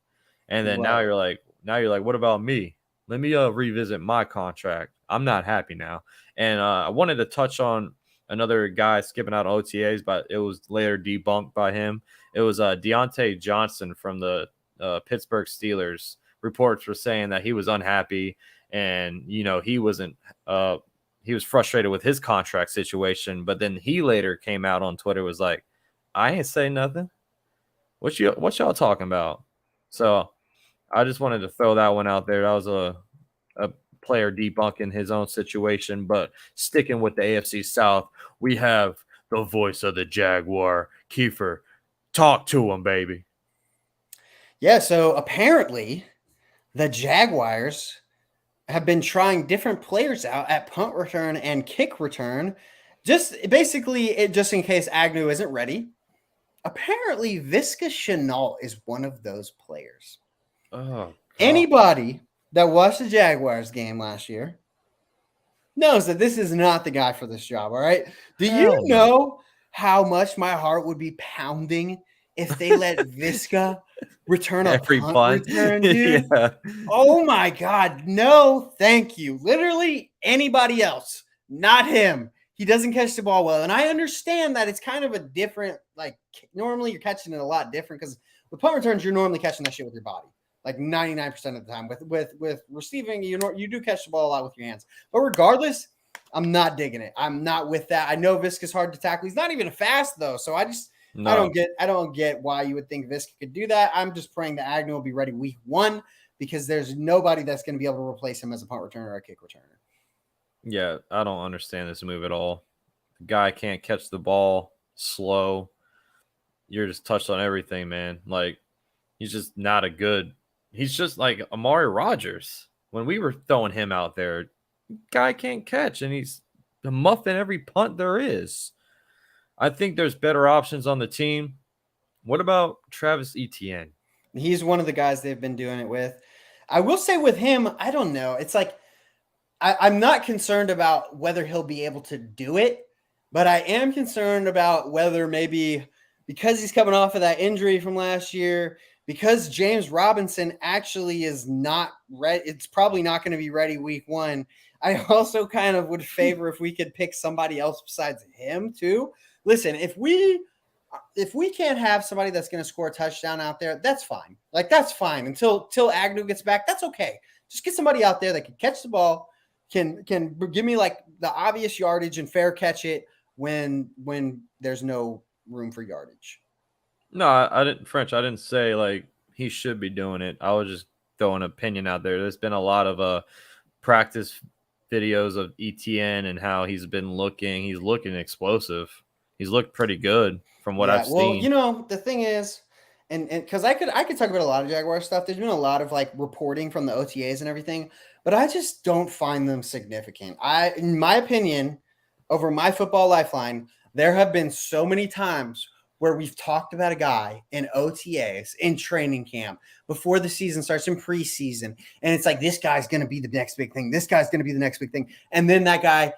S1: And then now
S2: Right.
S1: you're like, what about me? Let me revisit my contract. I'm not happy now. And I wanted to touch on another guy skipping out OTAs, but it was later debunked by him. It was Deontay Johnson from the Pittsburgh Steelers. Reports were saying that he was unhappy and, he wasn't he was frustrated with his contract situation, but then he later came out on Twitter, was like, I ain't say nothing. What y'all talking about? So I just wanted to throw that one out there. That was a player debunking his own situation, but sticking with the AFC South, we have the voice of the Jaguar, Kiefer. Talk to him, baby.
S2: Yeah, so apparently the Jaguars have been trying different players out at punt return and kick return, just in case Agnew isn't ready. Apparently, Visca Chenault is one of those players.
S1: Oh, God.
S2: Anybody that watched the Jaguars game last year knows that this is not the guy for this job, all right? Do you know how much my heart would be pounding if they let Visca return a punt return, dude? Yeah. Oh, my God. No, thank you. Literally anybody else, not him. He doesn't catch the ball well. And I understand that it's kind of a different, like, normally you're catching it a lot different because with punt returns, you're normally catching that shit with your body. Like 99% of the time. With receiving, you do catch the ball a lot with your hands. But regardless, I'm not digging it. I'm not with that. I know Visca's hard to tackle. He's not even fast though. So I don't get why you would think Visca could do that. I'm just praying that Agnew will be ready week 1 because there's nobody that's going to be able to replace him as a punt returner or a kick returner.
S1: Yeah, I don't understand this move at all. The guy can't catch the ball, slow. You're just touched on everything, man. Like, he's just not a good. He's just like Amari Rodgers. When we were throwing him out there, guy can't catch, and he's muffing every punt there is. I think there's better options on the team. What about Travis Etienne?
S2: He's one of the guys they've been doing it with. I will say with him, I don't know. It's like I'm not concerned about whether he'll be able to do it, but I am concerned about whether maybe because he's coming off of that injury from last year, because James Robinson actually is not ready. It's probably not going to be ready week 1. I also kind of would favor if we could pick somebody else besides him too. Listen, if we can't have somebody that's going to score a touchdown out there, that's fine. Like, that's fine until Agnew gets back. That's okay. Just get somebody out there that can catch the ball, can give me like the obvious yardage and fair catch it when there's no room for yardage.
S1: No, I didn't, French. I didn't say like he should be doing it. I was just throwing an opinion out there. There's been a lot of practice videos of ETN and how he's been looking. He's looking explosive. He's looked pretty good from what I've seen.
S2: Well, the thing is, and because I could talk about a lot of Jaguar stuff. There's been a lot of like reporting from the OTAs and everything, but I just don't find them significant. In my opinion, over my football lifeline, there have been so many times where we've talked about a guy in OTAs, in training camp, before the season starts, in preseason, and it's like, this guy's going to be the next big thing. This guy's going to be the next big thing. And then that guy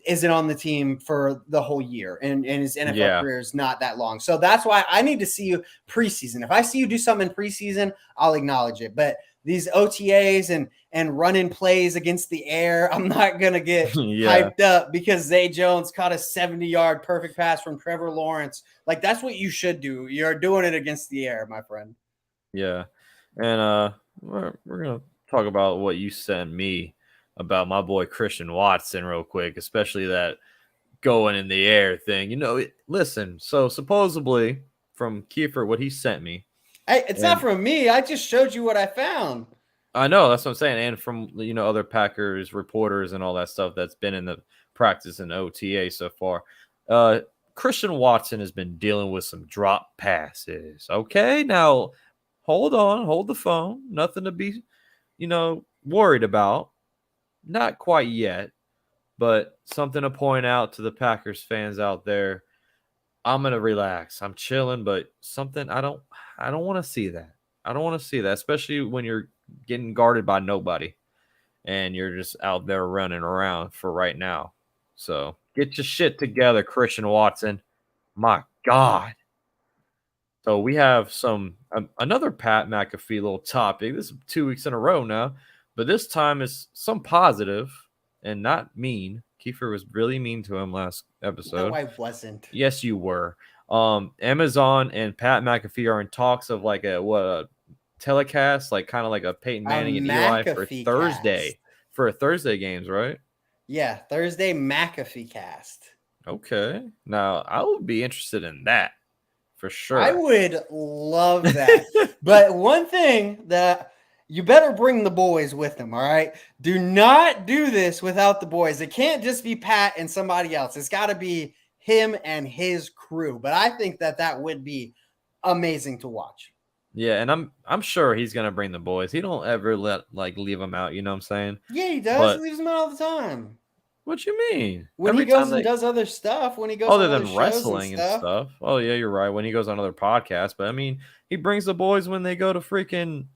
S2: isn't on the team for the whole year, and his NFL career is not that long. So that's why I need to see you preseason. If I see you do something in preseason, I'll acknowledge it. But these OTAs and running plays against the air, I'm not going to get hyped up because Zay Jones caught a 70-yard perfect pass from Trevor Lawrence. Like, that's what you should do. You're doing it against the air, my friend.
S1: Yeah. And we're going to talk about what you sent me about my boy Christian Watson real quick, especially that going in the air thing. Listen, so supposedly from Kiefer, what he sent me.
S2: Hey, it's not from me. I just showed you what I found.
S1: I know, that's what I'm saying. And from, other Packers reporters and all that stuff that's been in the practice and OTA so far. Christian Watson has been dealing with some drop passes. Okay, now hold the phone. Nothing to be, worried about. Not quite yet, but something to point out to the Packers fans out there. I'm gonna relax. I'm chilling, but something I don't want to see that. I don't want to see that, especially when you're getting guarded by nobody and you're just out there running around for right now. So get your shit together, Christian Watson. My God. So we have another Pat McAfee little topic. This is 2 weeks in a row now, but this time is some positive and not mean. Kiefer was really mean to him last episode.
S2: No, I wasn't.
S1: Yes, you were. Amazon and Pat McAfee are in talks of like a telecast, like kind of like a Peyton Manning and Eli for Thursday, for Thursday games, right?
S2: Yeah, Thursday McAfee cast.
S1: Okay. Now I would be interested in that for sure.
S2: I would love that. But one thing that you better bring the boys with them, all right? Do not do this without the boys. It can't just be Pat and somebody else. It's got to be him and his crew. But I think that would be amazing to watch.
S1: Yeah, and I'm sure he's gonna bring the boys. He don't ever leave them out. You know what I'm saying?
S2: Yeah, he does. He leaves them out all the time.
S1: What you mean?
S2: When he goes and does other stuff, when he goes
S1: other than wrestling and stuff. Oh yeah, you're right. When he goes on other podcasts, but I mean, he brings the boys when they go to freaking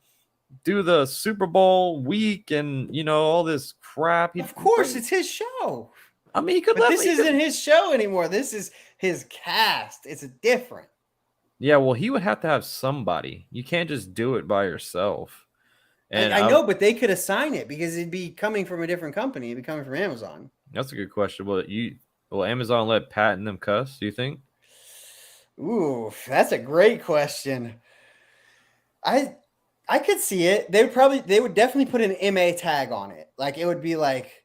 S1: do the Super Bowl week and all this crap.
S2: Of course, it's his show.
S1: I mean, he could.
S2: But this isn't his show anymore. This is his cast. It's different.
S1: Yeah, well, he would have to have somebody. You can't just do it by yourself.
S2: And I know, but they could assign it because it'd be coming from a different company. It'd be coming from Amazon.
S1: That's a good question. Will Amazon let Pat and them cuss, do you think?
S2: Ooh, that's a great question. I could see it. They would definitely put an MA tag on it. Like it would be like,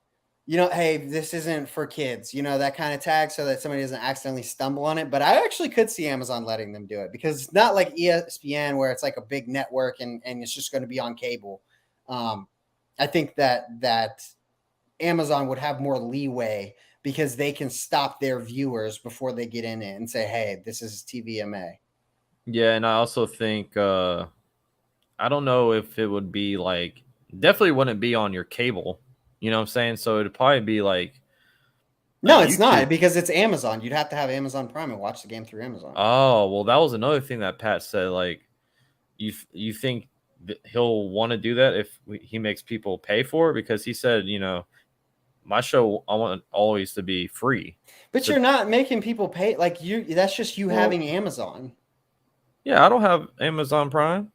S2: hey, this isn't for kids, that kind of tag so that somebody doesn't accidentally stumble on it. But I actually could see Amazon letting them do it because it's not like ESPN where it's like a big network and it's just going to be on cable. I think that Amazon would have more leeway because they can stop their viewers before they get in it and say, hey, this is TVMA.
S1: Yeah, and I also think I don't know if it would be like definitely wouldn't be on your cable. You know what I'm saying? So it'd probably be like
S2: no, it's not because it's Amazon. You'd have to have Amazon Prime and watch the game through Amazon.
S1: Oh, well, that was another thing that Pat said. Like, you think that he'll want to do that if he makes people pay for it? Because he said, my show, I want always to be free.
S2: But you're not making people pay. Like that's just you having Amazon.
S1: Yeah, I don't have Amazon Prime.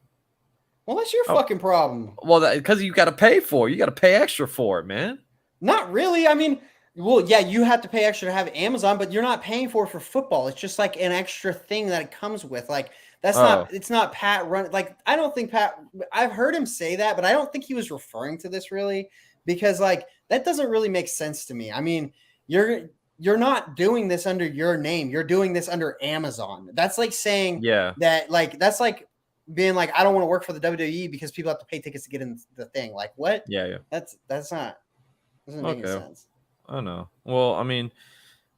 S2: Well, that's your fucking problem.
S1: Well, because you got to pay for it. You got to pay extra for it, man.
S2: Not really. I mean, well, yeah, you have to pay extra to have Amazon, but you're not paying for it for football. It's just like an extra thing that it comes with. Like it's not Pat run. Like I don't think Pat. I've heard him say that, but I don't think he was referring to this really because like that doesn't really make sense to me. I mean, you're not doing this under your name. You're doing this under Amazon. That's like saying that like that's like being like, I don't want to work for the WWE because people have to pay tickets to get in the thing. Like what?
S1: Yeah.
S2: That's not doesn't make any sense.
S1: I know. Well, I mean,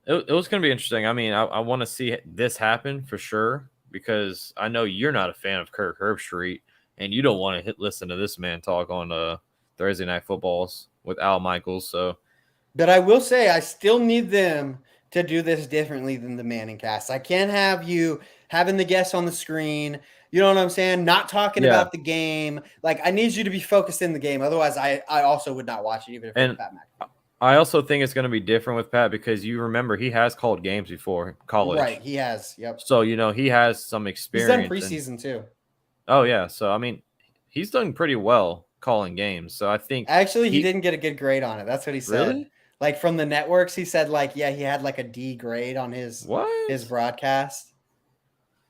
S1: it was going to be interesting. I mean, I want to see this happen for sure because I know you're not a fan of Kirk Herbstreit and you don't want to listen to this man talk on Thursday Night Footballs with Al Michaels. So,
S2: but I will say I still need them to do this differently than the Manning cast. I can't have you having the guests on the screen. You know what I'm saying? Not talking about the game. Like I need you to be focused in the game. Otherwise, I also would not watch it even if it's Pat McAfee.
S1: I also think it's going to be different with Pat because you remember he has called games before college.
S2: Right, he has. Yep.
S1: So, he has some experience.
S2: He's done preseason too.
S1: Oh, yeah. So, I mean, he's done pretty well calling games. So, I think
S2: actually he didn't get a good grade on it. That's what he said.
S1: Really?
S2: Like from the networks, he said like, yeah, he had like a D grade on his broadcast.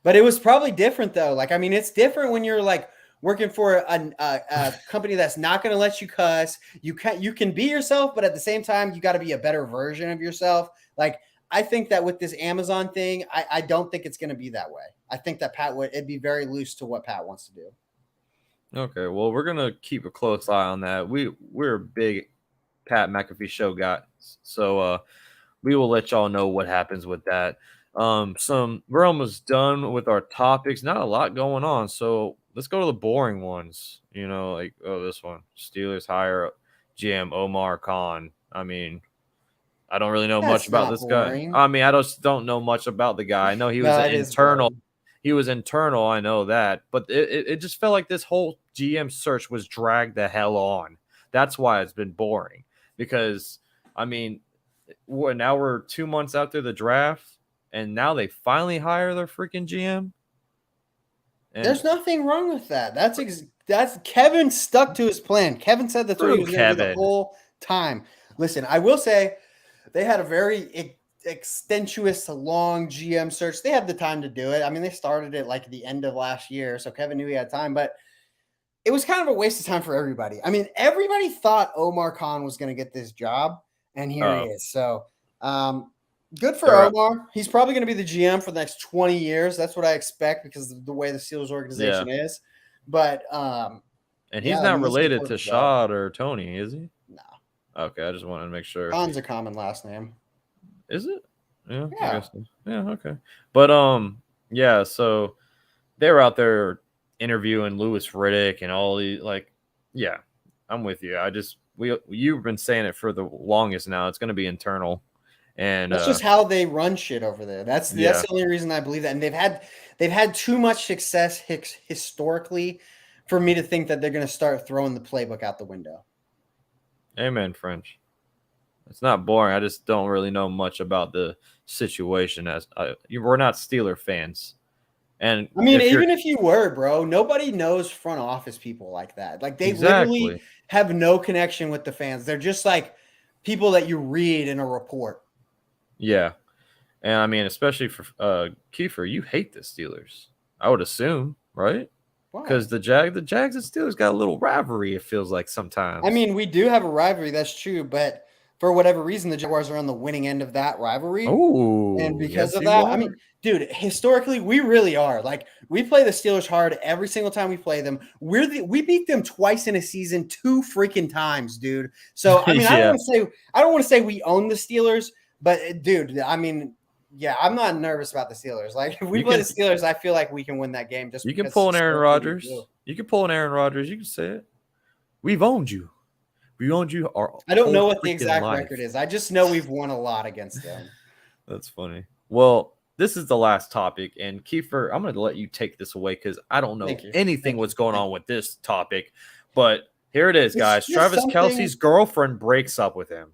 S2: But it was probably different though. Like, I mean, it's different when you're like working for a company that's not going to let you cuss. You can be yourself, but at the same time, you got to be a better version of yourself. Like, I think that with this Amazon thing, I don't think it's going to be that way. I think that it'd be very loose to what Pat wants to do.
S1: Okay, well, we're going to keep a close eye on that. We're a big Pat McAfee show guy, so we will let y'all know what happens with that. We're almost done with our topics. Not a lot going on, so let's go to the boring ones. This one: Steelers hire GM Omar Khan. I mean, I don't really know
S2: That's
S1: much about
S2: not
S1: this
S2: boring.
S1: guy. I mean, I just don't know much about the guy. I know he was
S2: No,
S1: an
S2: it is
S1: internal.
S2: boring.
S1: He was internal. I know that, but it just felt like this whole GM search was dragged the hell on. That's why it's been boring. Because I mean, now we're 2 months after the draft, and now they finally hire their freaking GM. And
S2: There's nothing wrong with that. That's Kevin stuck to his plan. Kevin said that's what he was going to do the whole time. Listen, I will say they had a very extenuous, long GM search. They had the time to do it. I mean, they started it like the end of last year, so Kevin knew he had time, but it was kind of a waste of time for everybody. I mean, everybody thought Omar Khan was going to get this job, and here he is. So, good for Omar. He's probably going to be the GM for the next 20 years. That's what I expect because of the way the Steelers organization is. But
S1: and he's not related to Shad or Tony, is he?
S2: No.
S1: Okay, I just wanted to make sure.
S2: Khan's a common last name.
S1: Is it? Yeah. I guess so. Yeah. Okay. But yeah. So they were out there interviewing Louis Riddick and all these. Like, yeah, I'm with you. You've been saying it for the longest now. It's going to be internal. And
S2: that's just how they run shit over there. That's the only reason I believe that. And they've had too much success historically for me to think that they're going to start throwing the playbook out the window.
S1: Amen, French. It's not boring. I just don't really know much about the situation. We're not Steeler fans. And
S2: I mean, even if you were, bro, nobody knows front office people like that. Like they literally have no connection with the fans. They're just like people that you read in a report.
S1: Yeah. And I mean, especially for Kiefer, you hate the Steelers. I would assume, right? Because the Jags and Steelers got a little rivalry, it feels like sometimes.
S2: I mean, we do have a rivalry, that's true, but for whatever reason, the Jaguars are on the winning end of that rivalry.
S1: Oh,
S2: and because of that, I mean, dude, historically, we really are. Like, we play the Steelers hard every single time we play them. We beat them twice in a season 2 freaking times, dude. So I mean, I don't want to say we own the Steelers, but dude, I mean, yeah, I'm not nervous about the Steelers. Like, if we play the Steelers, I feel like we can win that game.
S1: You can pull an Aaron Rodgers. You can pull an Aaron Rodgers. You can say it. We've owned you. We owned you.
S2: I don't know what the exact record is. I just know we've won a lot against them.
S1: That's funny. Well, this is the last topic, and Kiefer, I'm going to let you take this away because I don't know anything what's going on with this topic. But here it is, guys. Travis Kelce's girlfriend breaks up with him.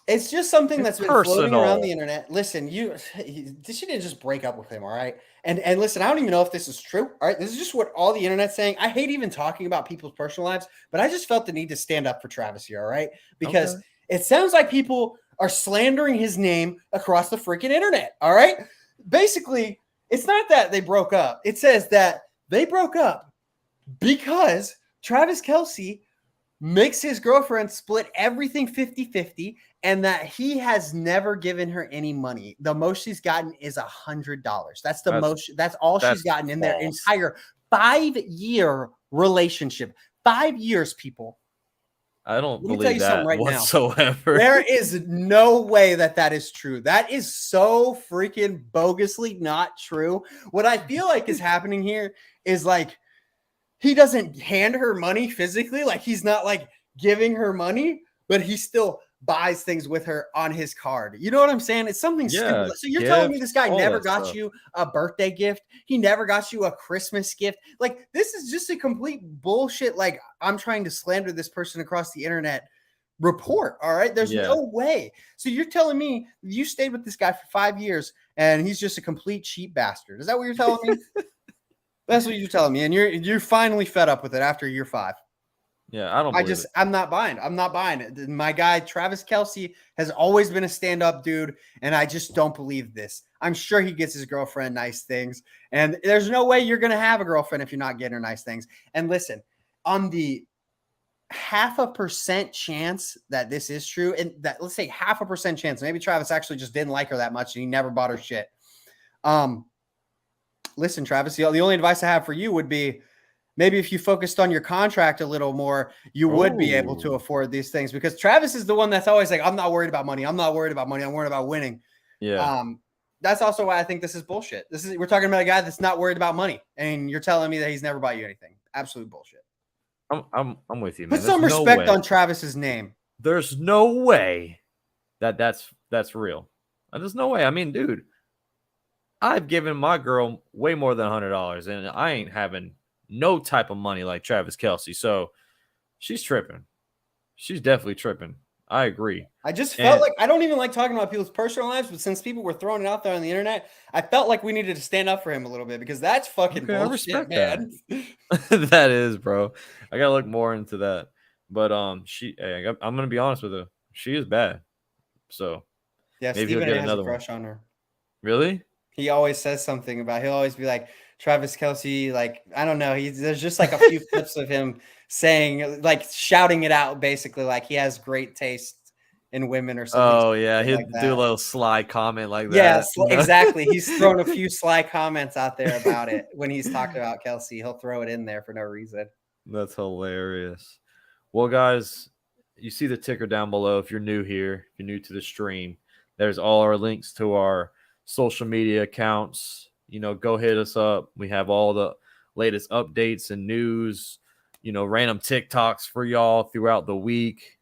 S2: It's just something that's been floating around the internet. Listen, she didn't just break up with him, all right? And listen, I don't even know if this is true, all right? This is just what all the internet's saying. I hate even talking about people's personal lives, but I just felt the need to stand up for Travis here, all right? Because it sounds like people are slandering his name across the freaking internet, all right? Basically, it's not that they broke up. It says that they broke up because Travis Kelce makes his girlfriend split everything 50-50 and that he has never given her any money. The most she's gotten is $100. That's all she's gotten in their entire 5-year relationship. 5 years, people.
S1: I don't believe that whatsoever.
S2: There is no way that is true. That is so freaking bogusly not true. What I feel like is happening here is like, he doesn't hand her money physically. Like, he's not like giving her money, but he still buys things with her on his card. You know what I'm saying? It's something stupid. So you're telling me this guy never got you a birthday gift? He never got you a Christmas gift? Like, this is just a complete bullshit. Like, I'm trying to slander this person across the internet report. All right. There's no way. So you're telling me you stayed with this guy for 5 years and he's just a complete cheap bastard. Is that what you're telling me? That's what you're telling me, and you're finally fed up with it after year 5.
S1: Yeah,
S2: I'm not buying. I'm not buying it. My guy Travis Kelce has always been a stand-up dude, and I just don't believe this. I'm sure he gets his girlfriend nice things, and there's no way you're gonna have a girlfriend if you're not getting her nice things. And listen, on the 0.5% chance that this is true, and that let's say 0.5% chance, maybe Travis actually just didn't like her that much and he never bought her shit. Listen, Travis, the only advice I have for you would be maybe if you focused on your contract a little more, you would be able to afford these things, because Travis is the one that's always like, I'm not worried about money. I'm not worried about money. I'm worried about winning.
S1: Yeah.
S2: That's also why I think this is bullshit. We're talking about a guy that's not worried about money, and you're telling me that he's never bought you anything. Absolute bullshit.
S1: I'm with you, man.
S2: Put some respect on Travis's name.
S1: There's no way that's real. And there's no way. I mean, dude, I've given my girl way more than $100, and I ain't having no type of money like Travis Kelce. So she's tripping. She's definitely tripping. I agree.
S2: I just felt like I don't even like talking about people's personal lives, but since people were throwing it out there on the internet, I felt like we needed to stand up for him a little bit because that's fucking bullshit,
S1: I respect
S2: man.
S1: That. That is, bro. I gotta look more into that. But I'm gonna be honest with her. She is bad. So
S2: yeah,
S1: maybe
S2: Steven
S1: he'll get
S2: has
S1: another
S2: a crush
S1: one.
S2: on her.
S1: Really?
S2: He always says something about. He'll always be like Travis Kelce. Like I don't know. There's just like a few clips of him saying, like shouting it out, basically like he has great taste in women or something.
S1: Oh yeah, he'll
S2: like
S1: do a little sly comment like that.
S2: Yes, exactly. He's thrown a few sly comments out there about it when he's talking about Kelce. He'll throw it in there for no reason.
S1: That's hilarious. Well, guys, you see the ticker down below. If you're new here, if you're new to the stream, there's all our links to our social media accounts. Go hit us up. We have all the latest updates and news, random TikToks for y'all throughout the week.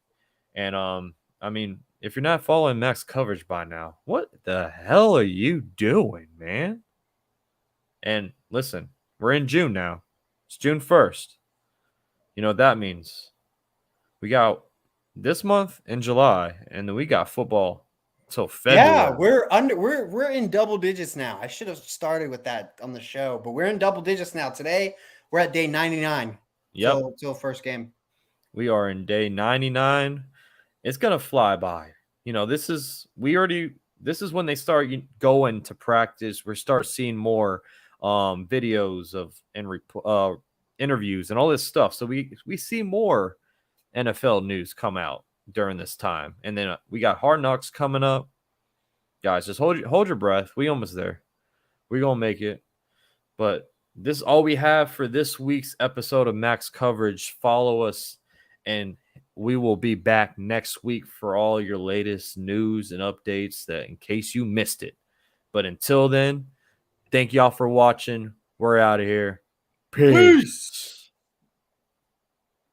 S1: And I mean, if you're not following Max Coverage by now, what the hell are you doing, man? And listen, we're in June now. It's June 1st. You know what that means? We got this month in July, and then we got football till February.
S2: Yeah, we're in double digits now. I should have started with that on the show, but we're in double digits now. Today we're at day 99.
S1: Yep.
S2: Till first game.
S1: We are in day 99. It's gonna fly by. This is when they start going to practice. We start seeing more videos of and interviews and all this stuff. So we see more NFL news come out during this time. And then we got Hard Knocks coming up. Guys, just hold your breath. We almost there. We're going to make it. But this is all we have for this week's episode of Max Coverage. Follow us, and we will be back next week for all your latest news and updates that in case you missed it. But until then, thank y'all for watching. We're out of here. Peace.